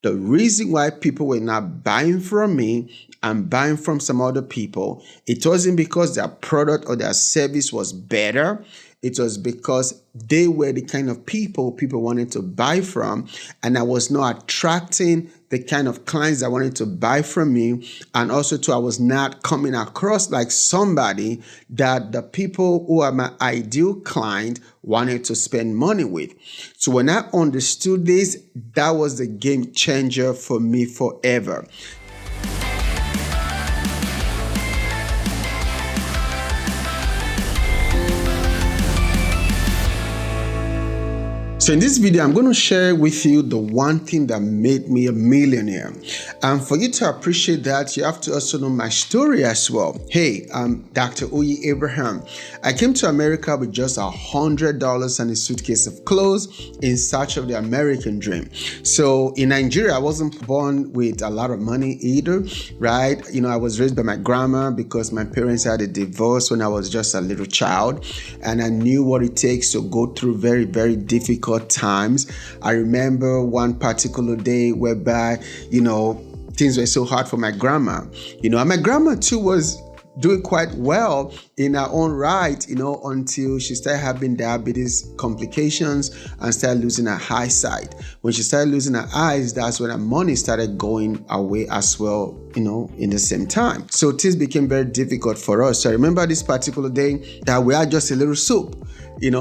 The reason why people were not buying from me and buying from some other people, it wasn't because their product or their service was better. It was because they were the kind of people wanted to buy from, and I was not attracting the kind of clients that wanted to buy from me. And also too, I was not coming across like somebody that the people who are my ideal client wanted to spend money with. So when I understood this, that was the game changer for me forever. So in this video, I'm going to share with you the one thing that made me a millionaire. And for you to appreciate that, you have to also know my story as well. Hey, I'm Dr. Uyi Abraham. I came to America with just $100 and a suitcase of clothes in search of the American dream. So in Nigeria, I wasn't born with a lot of money either, right? I was raised by my grandma because my parents had a divorce when I was just a little child. And I knew what it takes to go through very, very difficult times. I remember one particular day whereby, things were so hard for my grandma, and my grandma too was doing quite well in her own right, until she started having diabetes complications and started losing her eyesight. When she started losing her eyes, that's when her money started going away as well, in the same time. So things became very difficult for us. So I remember this particular day that we had just a little soup,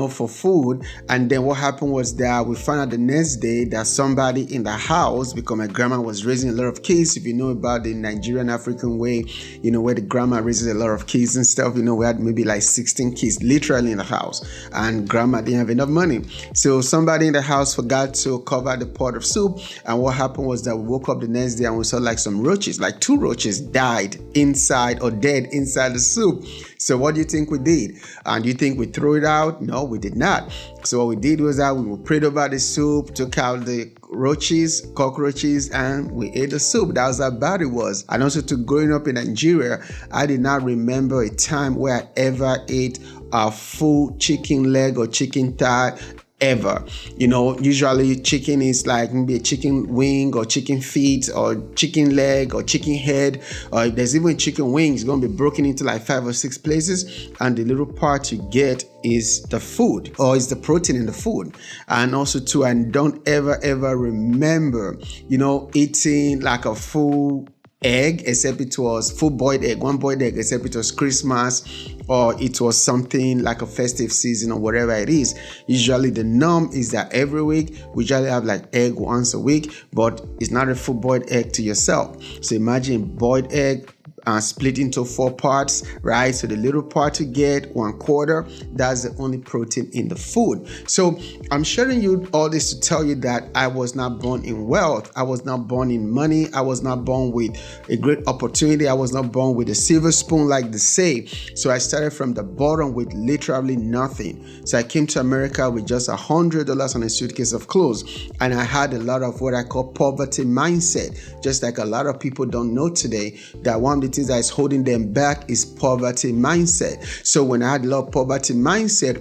for food. And then what happened was that we found out the next day that somebody in the house, because my grandma was raising a lot of kids. If you know about the Nigerian African way, where the grandma raises a lot of kids and stuff, we had maybe like 16 kids literally in the house, and grandma didn't have enough money. So somebody in the house forgot to cover the pot of soup. And what happened was that we woke up the next day and we saw like some roaches, like 2 roaches died inside or dead inside the soup. So what do you think we did? And do you think we threw it out? No, we did not. So what we did was that we prayed over the soup, took out the roaches, cockroaches, and we ate the soup. That was how bad it was. And also to growing up in Nigeria, I did not remember a time where I ever ate a full chicken leg or chicken thigh ever. Usually chicken is like maybe a chicken wing or chicken feet or chicken leg or chicken head, or if there's even chicken wings, it's going to be broken into like 5 or 6 places, and the little part you get is the food, or is the protein in the food. And also too, I don't ever remember eating like a full egg, except it was full boiled egg, one boiled egg, except it was Christmas or it was something like a festive season or whatever it is. Usually the norm is that every week we usually have like egg once a week, but it's not a full boiled egg to yourself. So imagine boiled egg split into 4 parts, right? So the little part you get, 1/4, that's the only protein in the food. So I'm sharing you all this to tell you that I was not born in wealth. I was not born in money. I was not born with a great opportunity. I was not born with a silver spoon, like they say. So I started from the bottom with literally nothing. So I came to America with just $100 and a suitcase of clothes. And I had a lot of what I call poverty mindset. Just like a lot of people don't know today, that one of the things that is holding them back is poverty mindset. So when I had a lot of poverty mindset,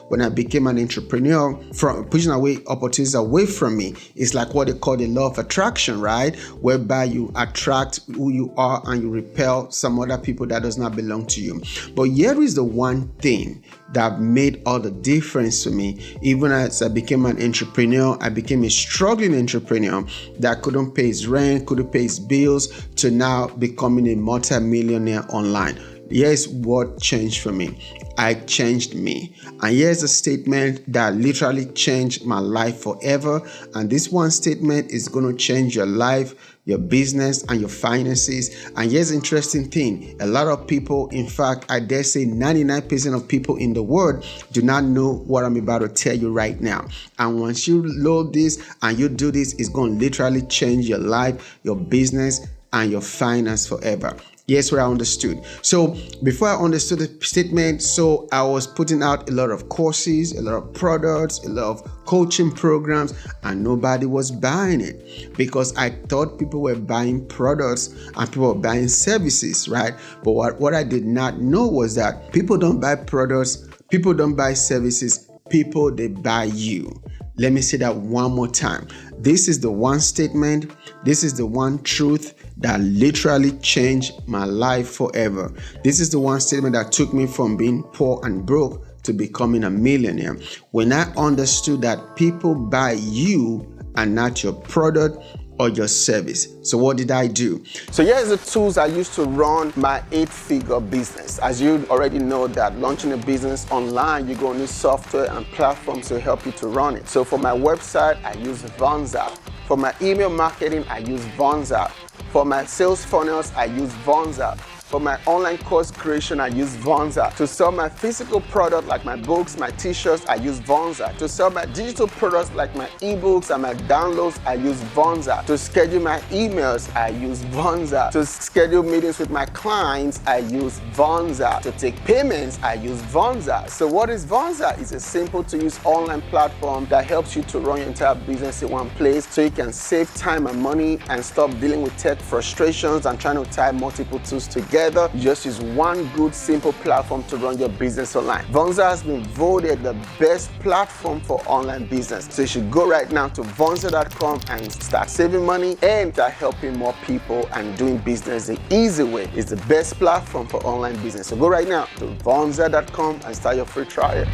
when I became an entrepreneur, from pushing away opportunities away from me, it's like what they call the law of attraction, right? Whereby you attract who you are and you repel some other people that does not belong to you. But here is the one thing that made all the difference to me. Even as I became an entrepreneur, I became a struggling entrepreneur that couldn't pay his rent, couldn't pay his bills, to now becoming a multi-millionaire online. Here's what changed for me. I changed me. And here's a statement that literally changed my life forever. And this one statement is going to change your life, your business, and your finances. And here's an interesting thing. A lot of people, in fact, I dare say 99% of people in the world do not know what I'm about to tell you right now. And once you load this and you do this, it's going to literally change your life, your business, and your finance forever. Yes, what I understood. So before I understood the statement, so I was putting out a lot of courses, a lot of products, a lot of coaching programs, and nobody was buying it because I thought people were buying products and people were buying services, right? But what I did not know was that people don't buy products, people don't buy services, people, they buy you. Let me say that one more time. This is the one statement, this is the one truth that literally changed my life forever. This is the one statement that took me from being poor and broke to becoming a millionaire. When I understood that people buy you and not your product or your service. So what did I do? So here's the tools I used to run my 8-figure business. As you already know that launching a business online, you're going to need software and platforms to help you to run it. So for my website, I use Vonza. For my email marketing, I use Vonza. For my sales funnels, I use Vonza. For my online course creation, I use Vonza. To sell my physical product like my books, my t-shirts, I use Vonza. To sell my digital products like my ebooks and my downloads, I use Vonza. To schedule my emails, I use Vonza. To schedule meetings with my clients, I use Vonza. To take payments, I use Vonza. So what is Vonza? It's a simple to use online platform that helps you to run your entire business in one place so you can save time and money and stop dealing with tech frustrations and trying to tie multiple tools together. You just use one good, simple platform to run your business online. Vonza has been voted the best platform for online business. So you should go right now to vonza.com and start saving money and start helping more people and doing business the easy way. It's the best platform for online business. So go right now to vonza.com and start your free trial.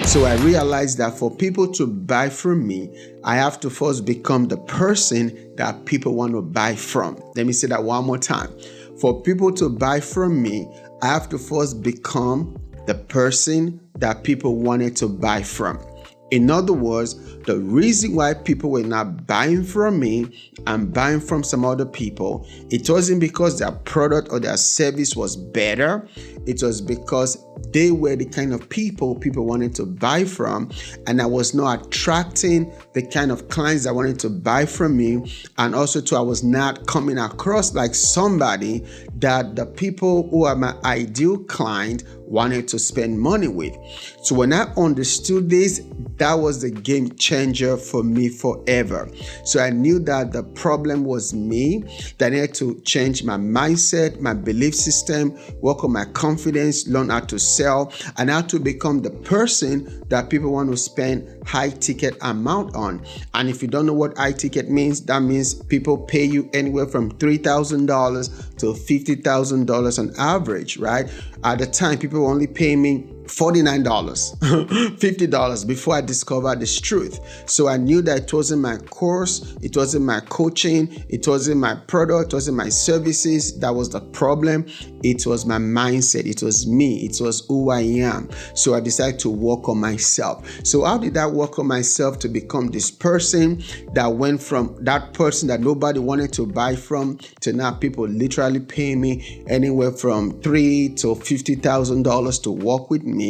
So I realized that for people to buy from me, I have to first become the person that people want to buy from. Let me say that one more time. For people to buy from me, I have to first become the person that people wanted to buy from. In other words, the reason why people were not buying from me and buying from some other people, it wasn't because their product or their service was better. It was because they were the kind of people wanted to buy from, and I was not attracting the kind of clients that wanted to buy from me, and also I was not coming across like somebody that the people who are my ideal client wanted to spend money with. So when I understood this, that was the game changer for me forever. So I knew that the problem was me, that I needed to change my mindset, my belief system, work on my confidence, learn how to sell, and how to become the person that people want to spend high ticket amount on. And if you don't know what high ticket means, that means people pay you anywhere from $3,000 to $50,000 on average, right? At the time, people were only paying me $49, $50 before I discovered this truth. So I knew that it wasn't my course, it wasn't my coaching, it wasn't my product, it wasn't my services that was the problem. It was my mindset, it was me, it was who I am. So I decided to work on myself. So how did I work on myself to become this person that went from that person that nobody wanted to buy from to now people literally pay me anywhere from $3,000 to $50,000 to work with me,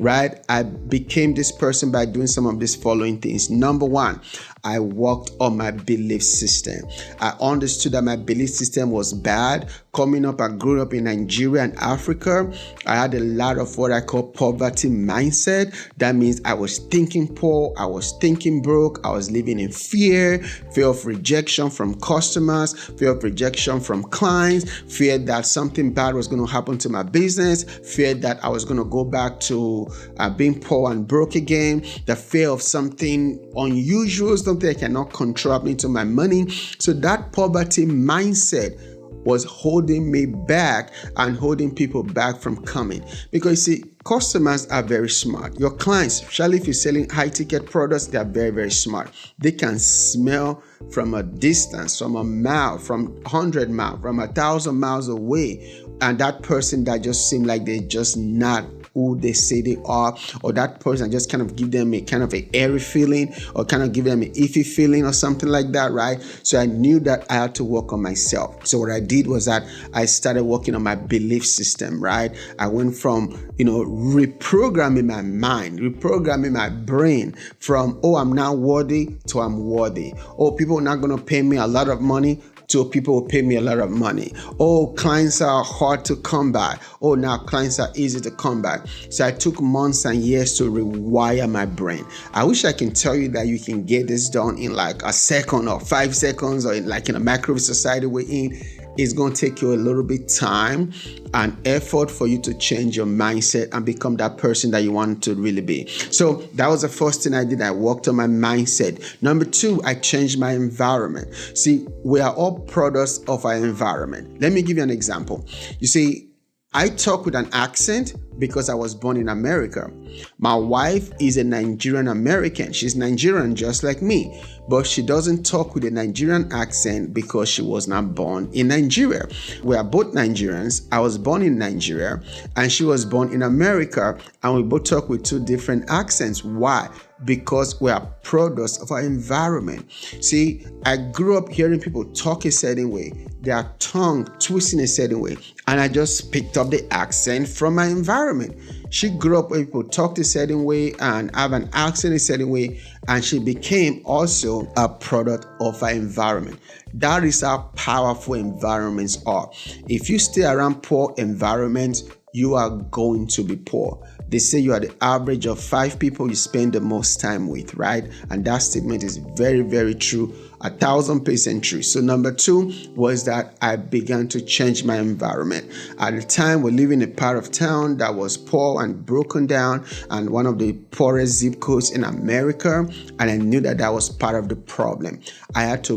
right? I became this person by doing some of these following things. Number one, I worked on my belief system. I understood that my belief system was bad. Coming up, I grew up in Nigeria and Africa. I had a lot of what I call poverty mindset. That means I was thinking poor, I was thinking broke, I was living in fear of rejection from customers, fear of rejection from clients, fear that something bad was going to happen to my business, fear that I was going to go back to being poor and broke again, the fear of something unusual, something I cannot control happening to my money. So that poverty mindset was holding me back and holding people back from coming. Because you see, customers are very smart. Your clients, especially if you're selling high ticket products, they are very, very smart. They can smell from a distance, from a mile, from 100 miles, from 1,000 miles away. And that person that just seemed like they're just not who they say they are, or that person just kind of give them a kind of a airy feeling, or kind of give them an iffy feeling or something like that, right? So I knew that I had to work on myself. So what I did was that I started working on my belief system, right? I went from, reprogramming my mind, reprogramming my brain from, oh, I'm not worthy to I'm worthy. Oh, people are not going to pay me a lot of money to people will pay me a lot of money. Oh, clients are hard to come by. Oh, now clients are easy to come by. So I took months and years to rewire my brain. I wish I can tell you that you can get this done in like a second or 5 seconds or in a microwave society we're in. it's going to take you a little bit time and effort for you to change your mindset and become that person that you want to really be. So that was the first thing I did. I worked on my mindset. Number two, I changed my environment. See, we are all products of our environment. Let me give you an example. You see, I talk with an accent because I was born in America. My wife is a Nigerian American. She's Nigerian just like me, but she doesn't talk with a Nigerian accent because she was not born in Nigeria. We are both Nigerians. I was born in Nigeria and she was born in America, and we both talk with two different accents. Why? Because we are products of our environment. See, I grew up hearing people talk a certain way, their tongue twisting a certain way, and I just picked up the accent from my environment. She grew up where people talked a certain way and have an accent a certain way, and she became also a product of our environment. That is how powerful environments are. If you stay around poor environments, you are going to be poor. They say you are the average of 5 people you spend the most time with, right? And that statement is very, very true, 1,000% true. So number two was that I began to change my environment. At the time, we live in a part of town that was poor and broken down, and one of the poorest zip codes in America. And I knew that that was part of the problem. I had to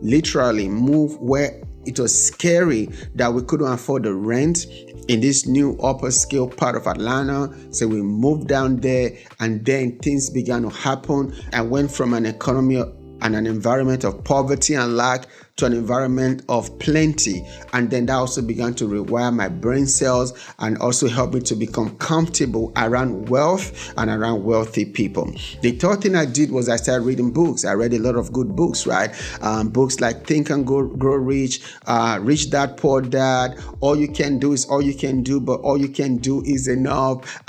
literally move where it was scary that we couldn't afford the rent in this new upper scale part of Atlanta. So we moved down there, and then things began to happen. I went from an economy and an environment of poverty and lack to an environment of plenty. And then that also began to rewire my brain cells and also help me to become comfortable around wealth and around wealthy people. The third thing I did was I started reading books. I read a lot of good books, right? Books like Think and Grow Rich, Rich Dad, Poor Dad, All You Can Do Is All You Can Do, but All You Can Do Is Enough,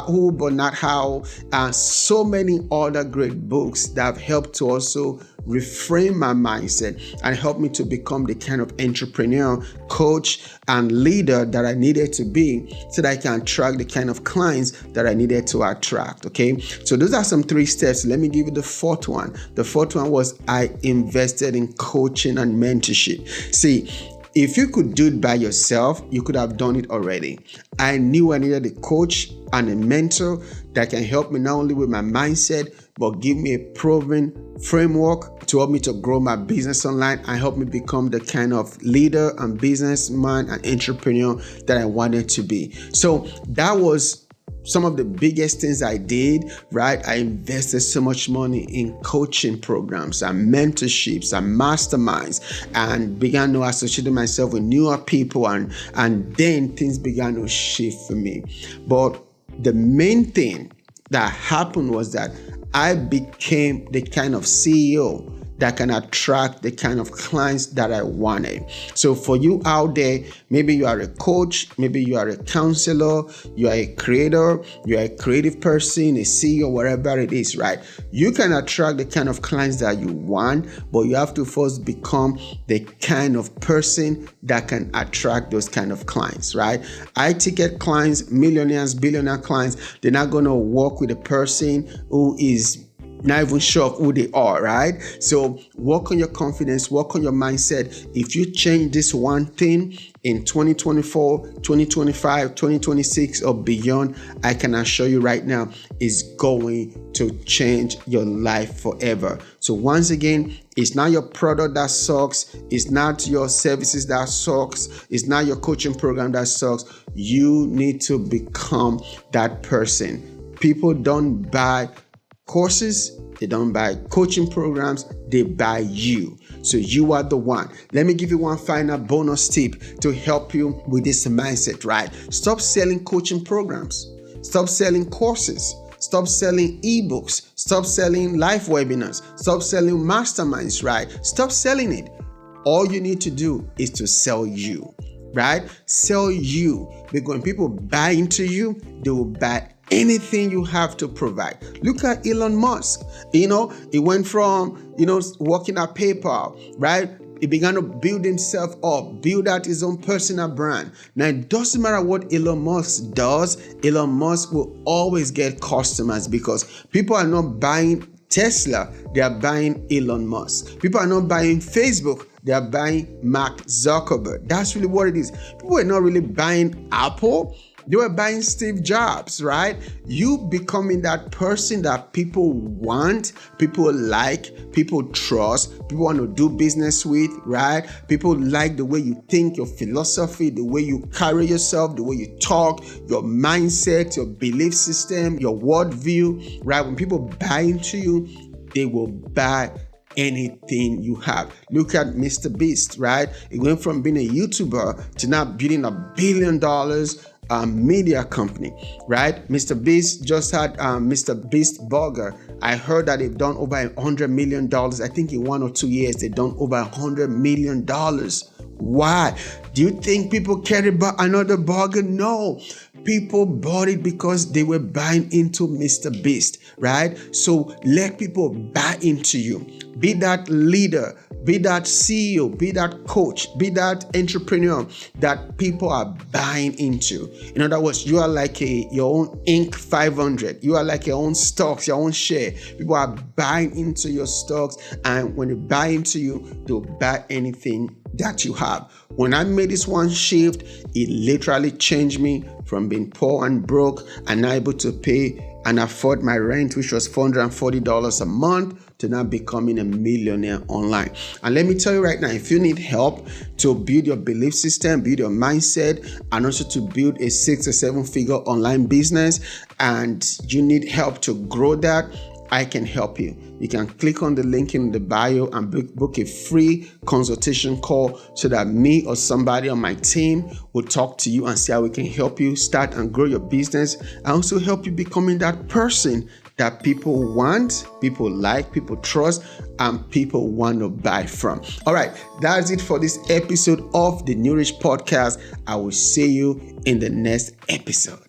Who But Not How, so many other great books that have helped to also reframe my mindset and help me to become the kind of entrepreneur, coach, and leader that I needed to be so that I can attract the kind of clients that I needed to attract. Okay, so those are some 3 steps. Let me give you the fourth one. The fourth one was I invested in coaching and mentorship. See, if you could do it by yourself, you could have done it already. I knew I needed a coach and a mentor that can help me not only with my mindset, but give me a proven framework to help me to grow my business online and help me become the kind of leader and businessman and entrepreneur that I wanted to be. So that was some of the biggest things I did, right? I invested so much money in coaching programs and mentorships and masterminds and began to associate myself with newer people, and then things began to shift for me. But the main thing that happened was that I became the kind of CEO that can attract the kind of clients that I wanted. So for you out there, maybe you are a coach, maybe you are a counselor, you are a creator, you are a creative person, a CEO, whatever it is, right? You can attract the kind of clients that you want, but you have to first become the kind of person that can attract those kind of clients, right? High ticket clients, millionaires, billionaire clients, they're not going to work with a person who is not even sure of who they are, right? So work on your confidence, work on your mindset. If you change this one thing in 2024, 2025, 2026 or beyond, I can assure you right now, it's going to change your life forever. So once again, it's not your product that sucks. It's not your services that sucks. It's not your coaching program that sucks. You need to become that person. People don't buy courses, they don't buy coaching programs, they buy you. So you are the one. Let me give you one final bonus tip to help you with this mindset, right? Stop selling coaching programs. Stop selling courses. Stop selling ebooks. Stop selling live webinars. Stop selling masterminds, right? Stop selling it. All you need to do is to sell you, right? Sell you. Because when people buy into you, they will buy anything you have to provide. Look at Elon Musk. He went from, working at PayPal, right? He began to build himself up, build out his own personal brand. Now, it doesn't matter what Elon Musk does, Elon Musk will always get customers because people are not buying Tesla, they are buying Elon Musk. People are not buying Facebook, They are buying Mark Zuckerberg. That's really what it is. People were not really buying Apple. They were buying Steve Jobs, right? You becoming that person that people want, people like, people trust, people want to do business with, right? People like the way you think, your philosophy, the way you carry yourself, the way you talk, your mindset, your belief system, your worldview, right? When people buy into you, they will buy anything you have. Look at Mr. Beast, right? He went from being a YouTuber to now building $1 billion media company, right? Mr. Beast just had Mr. Beast Burger. I heard that they've done over $100 million. I think in 1 or 2 years, they've done over $100 million. Why? Do you think people care about another burger? No. People bought it because they were buying into Mr. Beast, right? So let people buy into you. Be that leader, be that CEO, be that coach, be that entrepreneur that people are buying into. In other words, you are like your own Inc. 500. You are like your own stocks, your own share. People are buying into your stocks, and when they buy into you, they'll buy anything that you have. When I made this one shift, it literally changed me from being poor and broke and not able to pay and afford my rent, which was $440 a month, to now becoming a millionaire online. And let me tell you right now, if you need help to build your belief system, build your mindset, and also to build a 6 or 7 figure online business, and you need help to grow that, I can help you. You can click on the link in the bio and book a free consultation call so that me or somebody on my team will talk to you and see how we can help you start and grow your business, and also help you becoming that person that people want, people like, people trust, and people want to buy from. All right, that's it for this episode of the New Rich Podcast. I will see you in the next episode.